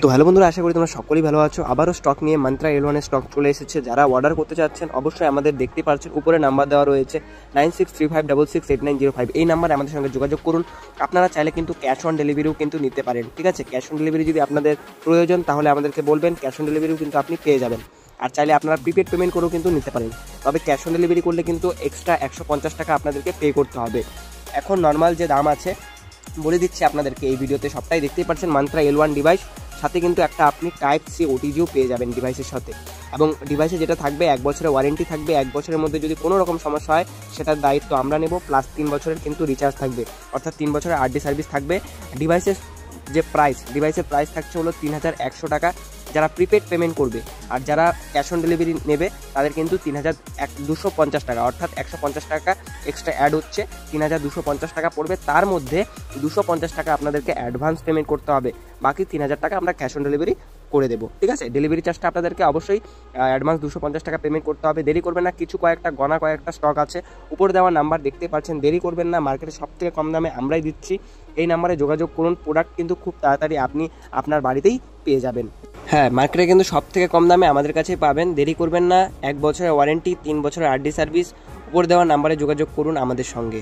তো হ্যালো বন্ধুরা, আশা করি তোমরা সকলেই ভালো আছো। আবারও স্টক নিয়ে মান্ত্রা L1 স্টক চলে এসেছে। যারা অর্ডার করতে চাচ্ছেন অবশ্যই আমাদের দেখতে পাচ্ছেন উপরে নাম্বার দেওয়া রয়েছে 9635668905। এই নাম্বারে আমাদের সঙ্গে যোগাযোগ করুন। আপনারা চাইলে কিন্তু ক্যাশ অন ডেলিভারিও কিন্তু নিতে পারেন, ঠিক আছে। ক্যাশ অন ডেলিভারি যদি আপনাদের প্রয়োজন তাহলে আমাদেরকে বলবেন, ক্যাশ অন ডেলিভারিও কিন্তু আপনি পেয়ে যাবেন। আর চাইলে আপনারা প্রিপেড পেমেন্ট করেও কিন্তু নিতে পারেন, তবে ক্যাশ অন ডেলিভারি করলে কিন্তু এক্সট্রা 150 টাকা আপনাদেরকে পে করতে হবে। এখন নর্মাল যে দাম আছে বলে দিচ্ছি আপনাদেরকে, এই ভিডিওতে সবটাই দেখতেই পাচ্ছেন। মান্ত্রা L1 ডিভাইস সাথে কিন্তু একটা আপনি টাইপ সি ওটিজিও পেয়ে যাবেন ডিভাইসের সাথে, এবং ডিভাইসে যেটা থাকবে 1 বছরের ওয়ারেন্টি থাকবে। 1 বছরের মধ্যে যদি কোনো রকম সমস্যা হয় সেটার দায়িত্ব আমরা নেব, প্লাস 3 বছরের কিন্তু রিচার্জ থাকবে, অর্থাৎ 3 বছরের RD সার্ভিস থাকবে। ডিভাইসের যে ডিভাইসের প্রাইস থাকছে হলো 3100 টাকা যারা প্রিপেড পেমেন্ট করবে, আর যারা ক্যাশ অন ডেলিভারি নেবে তাদের কিন্তু 3250 টাকা, অর্থাৎ 150 টাকা এক্সট্রা অ্যাড হচ্ছে, 3250 টাকা পড়বে। তার মধ্যে 250 টাকা আপনাদেরকে অ্যাডভান্স পেমেন্ট করতে হবে, বাকি 3000 টাকা আমরা ক্যাশ অন ডেলিভারি করে দেবো, ঠিক আছে। ডেলিভারি চার্জটা আপনাদেরকে অবশ্যই অ্যাডভান্স 250 টাকা পেমেন্ট করতে হবে। দেরি করবেন না, কিছু কয়েকটা স্টক আছে, উপরে দেওয়া নাম্বার দেখতে পাচ্ছেন। দেরি করবেন না, মার্কেটে সবথেকে কম দামে আমরাই দিচ্ছি। এই নাম্বারে যোগাযোগ করুন, প্রোডাক্ট কিন্তু খুব তাড়াতাড়ি আপনি আপনার বাড়িতেই পেয়ে যাবেন। হ্যাঁ, মার্কেটে কিন্তু সবথেকে কম দামে আমাদের কাছেই পাবেন। দেরি করবেন না, 1 বছরের ওয়ারেন্টি, 3 বছরের RD সার্ভিস। উপরে দেওয়া নাম্বারে যোগাযোগ করুন আমাদের সঙ্গে।